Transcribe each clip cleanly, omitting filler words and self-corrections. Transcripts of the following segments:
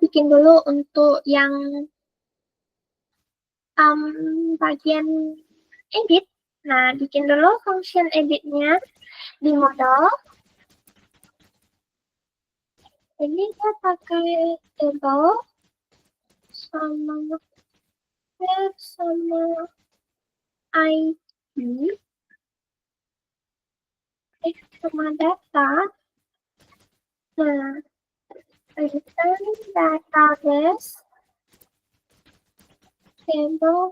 bikin dulu untuk yang bagian edit. Nah, bikin dulu function editnya di modal. Ini kita pakai table sama ID sama data. Nah, return database table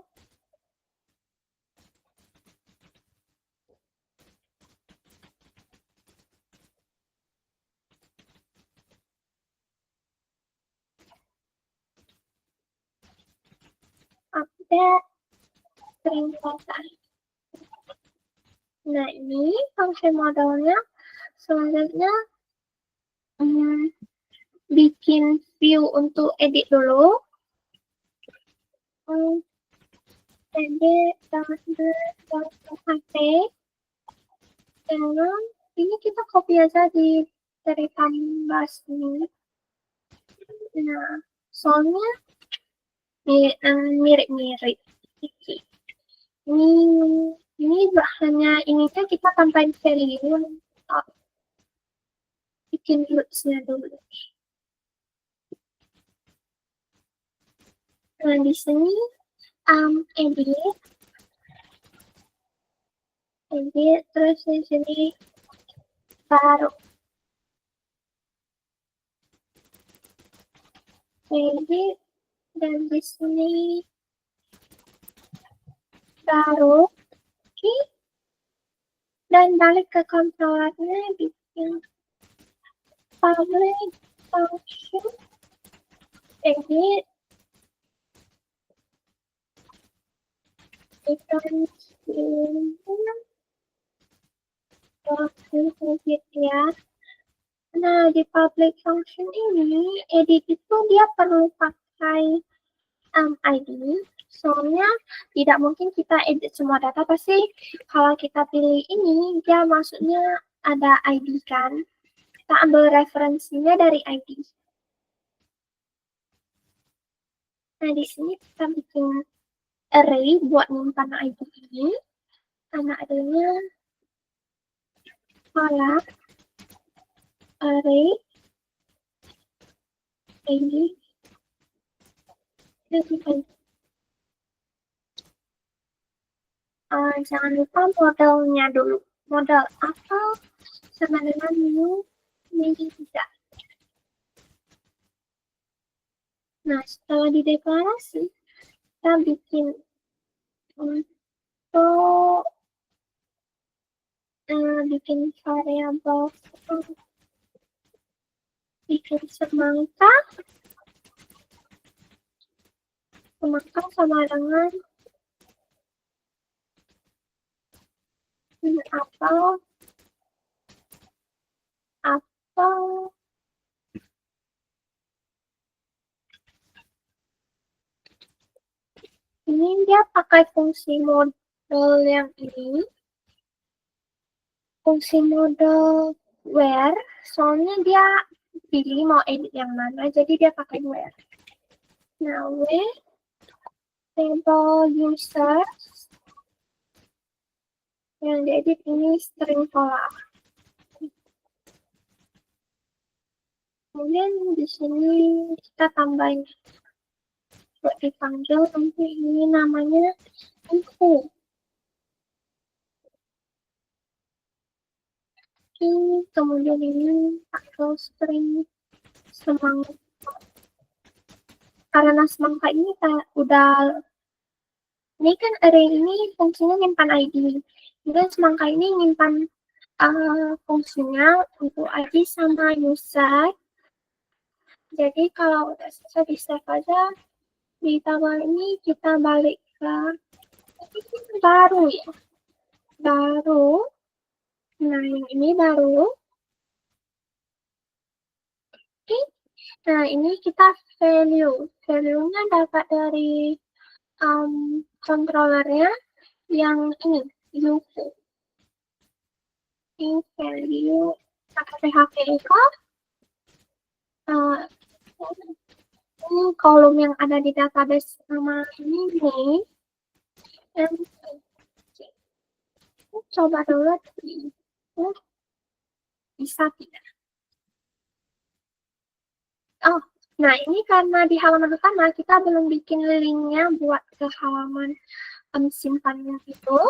update string data. Nah, ini function modelnya. Selanjutnya bikin view untuk edit dulu. Edit .hp. Dan ini kita copy aja dari canvas ini. Nah, soalnya mirip-mirip. Ini hanya ininya kita tambahin value. Bikin roots-nya dulu. Nah, di sini edit, terus di sini taruh edit, dan di sini taruh key, dan balik ke controllernya, bikin public function edit edit ya. Nah, di public function ini edit itu dia perlu pakai ID. Soalnya tidak mungkin kita edit semua data, pasti kalau kita pilih ini dia maksudnya ada ID kan. Kita ambil referensinya dari ID. Nah, di sini kita bikin array buat nyimpan ID ini. Nama adanya color array ini. Jangan lupa modelnya dulu. Model apa sama dengan new ini tidak. Nah, setelah dideklarasi, kita bikin untuk bikin variabel, bikin semangka sama dengan apel. Ini dia pakai fungsi model yang ini. Fungsi model where, soalnya dia pilih mau edit yang mana, jadi dia pakai where. Nah, where table users yang diedit ini string pola. Kemudian di sini kita tambahin buat dipanggil nanti ini namanya info. Kemudian ini pakai string semangka. Karena semangka ini udah, ini kan array ini fungsinya nyimpan ID. Dan semangka ini nyimpan fungsinya untuk ID sama user. Jadi kalau udah selesai di save aja, di tabel ini kita balik ke baru ya. Baru. Nah, yang ini baru. Oke. Nah, ini kita value. Value-nya dapat dari controllernya yang ini, UV. Ini value pakai PHP echo. ini kolom yang ada di database nama ini nih. Dan coba dulu bisa tidak. Oh, nah ini karena di halaman utama kita belum bikin linknya buat ke halaman simpannya itu.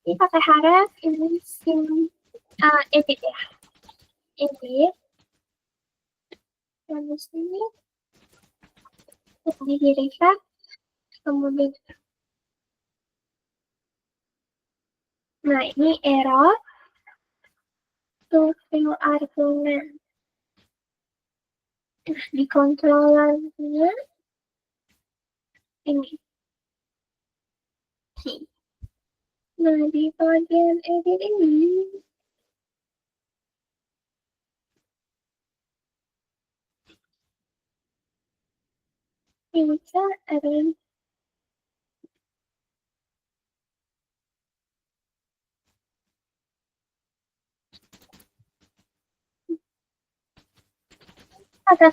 Ini pakai harap ini edit ya. Edit. Dan di sini di refresh, kemudian nah ini error to fill argument. Di controllernya ini. Nah di bagian edit ini bisa ada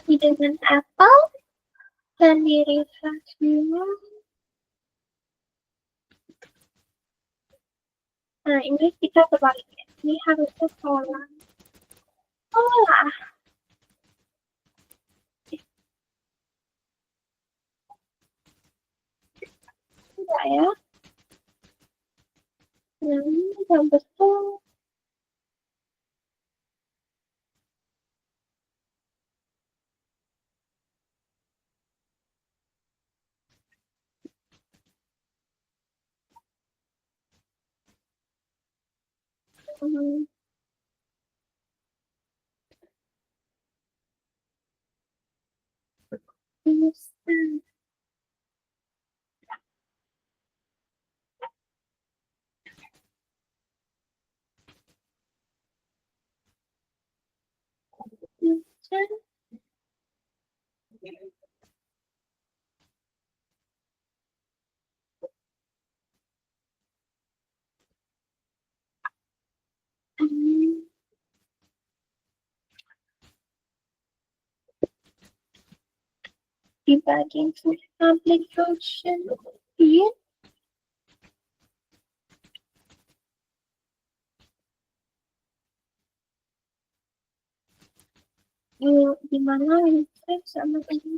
dengan Apple dan di refresh dulu. Nah ini kita berbalik. Ini harusnya pola. Pola. Tidak ya. Nah ini udah betul. Di bagian public function iya. Di mana refresh sama ini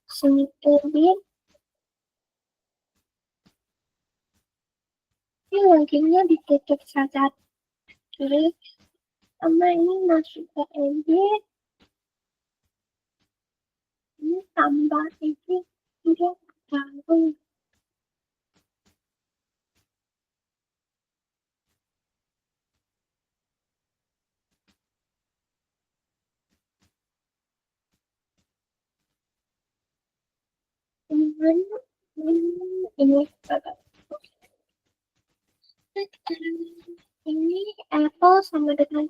sini edit ini loginnya ditutup saja klik sama ini masuk ke edit ini tambah edit tidak ganggu. Ini Apple sama dengan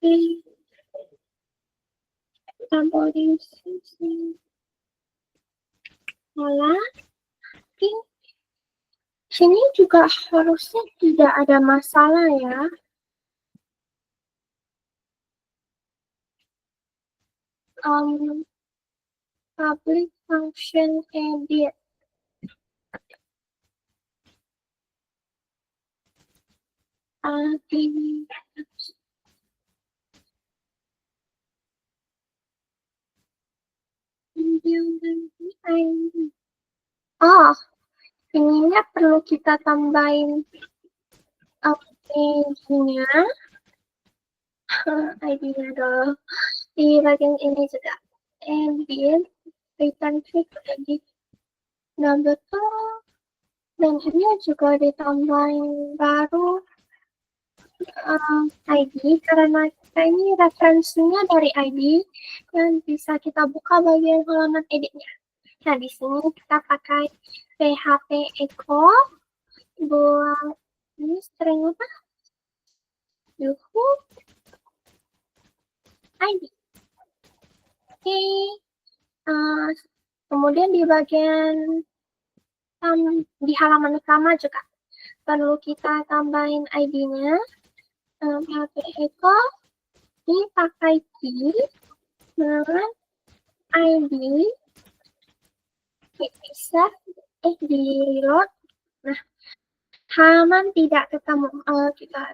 ini tambah di sini malah di sini juga harusnya tidak ada masalah ya. Public function edit. Oh, ininya perlu kita tambahin ID-nya. ID-nya dulu. Di bagian ini juga. Edit, return click edit. Nah, betul. Dan ini juga ditambahin baru ID karena kita ini referensinya dari ID dan bisa kita buka bagian halaman editnya. Nah, di sini kita pakai PHP Echo buat ini string apa? Yuhu ID. Oke. Kemudian di bagian di halaman utama juga perlu kita tambahin ID-nya. PHP Echo ini pakai key Nah, ID bisa di reload. Nah, halaman tidak ketemu. Kita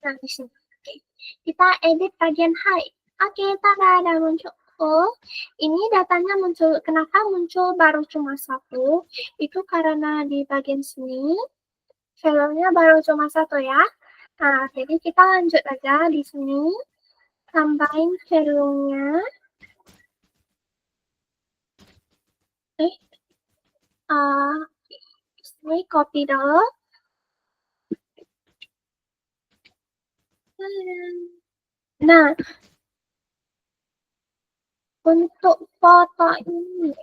nah di sini. Oke. Kita edit bagian high. Oke, tada, ada muncul. Oh, ini datanya muncul. Kenapa muncul baru cuma satu? Itu karena di bagian sini filenya baru cuma satu ya. Nah, jadi kita lanjut aja di sini. Tambahin filenya. Ini copy dulu. Nah, untuk foto ini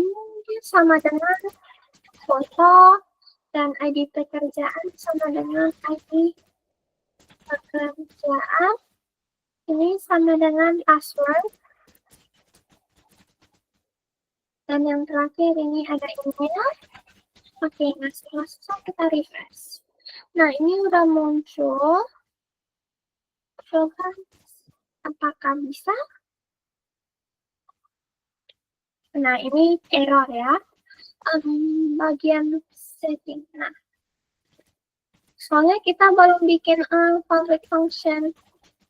mungkin sama dengan foto dan ID pekerjaan sama dengan ID pekerjaan. Ini sama dengan password. Dan yang terakhir ini ada email. Oke, nah setelah kita refresh. Nah, ini udah muncul. Coba apakah bisa? Nah, ini error ya. Bagian setting. Nah, soalnya kita belum bikin public function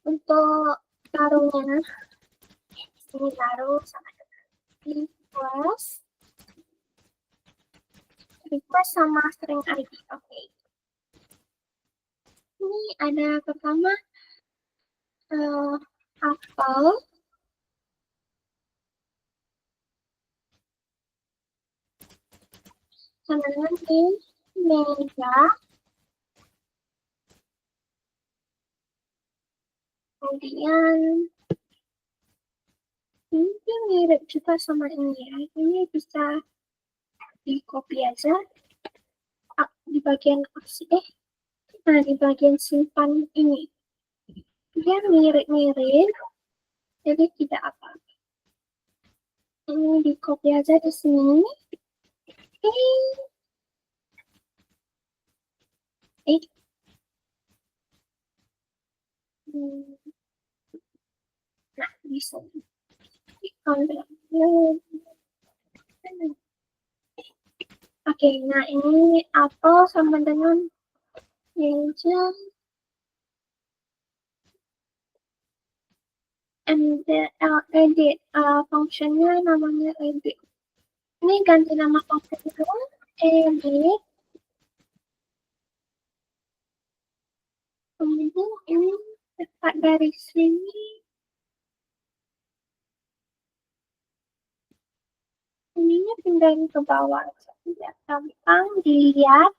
untuk taruhnya. Ini taruh sama request sama string ID. Oke. Ini ada pertama apel. Sama nanti meja. Kemudian ini mirip juga sama ini ya. Ini bisa di copy aja di bagian nah di bagian simpan ini. Dia mirip-mirip, jadi tidak apa. Ini di copy aja di sini. Nah, bisa. Oke, nah ini apel sama dengan meja. Edit fungsinya namanya edit. Ini ganti nama function itu edit. Kemudian ini tepat dari sini. Ininya pindahin ke bawah. Tidak gampang dilihat.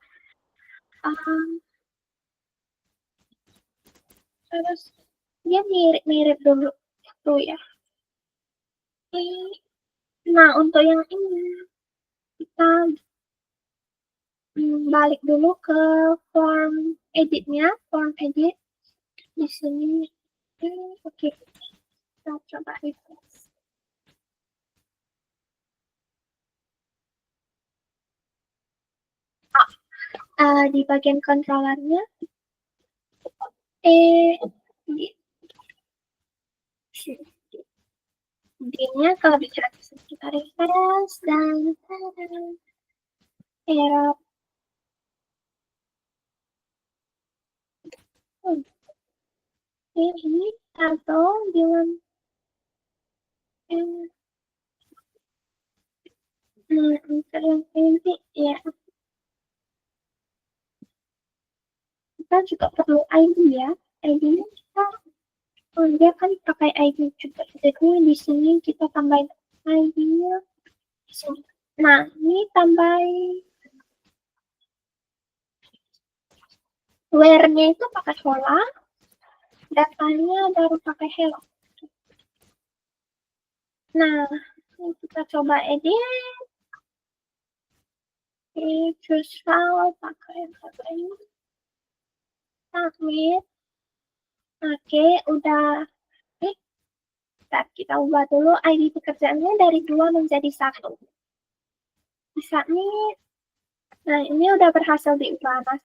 Terus dia mirip-mirip dulu tuh ya. Nah, untuk yang ini kita balik dulu ke form editnya, form edit di sini. Oke, kita coba refresh. Di bagian controllernya, D-nya kalau bicara kita refresh dan error. Ini atau dengan ini ya. Kita juga perlu ID ya. ID-nya kita dia kan pakai ID juga. Jadi di sini kita tambahin ID-nya. Nah, ini tambahin where-nya itu pakai Hola, datanya baru pakai hello. Nah, kita coba edit. Choose file, pakai ini. Submit. Oke, udah. Kita ubah dulu ID pekerjaannya dari 2 menjadi 1. Submit. Nah, ini udah berhasil diubah.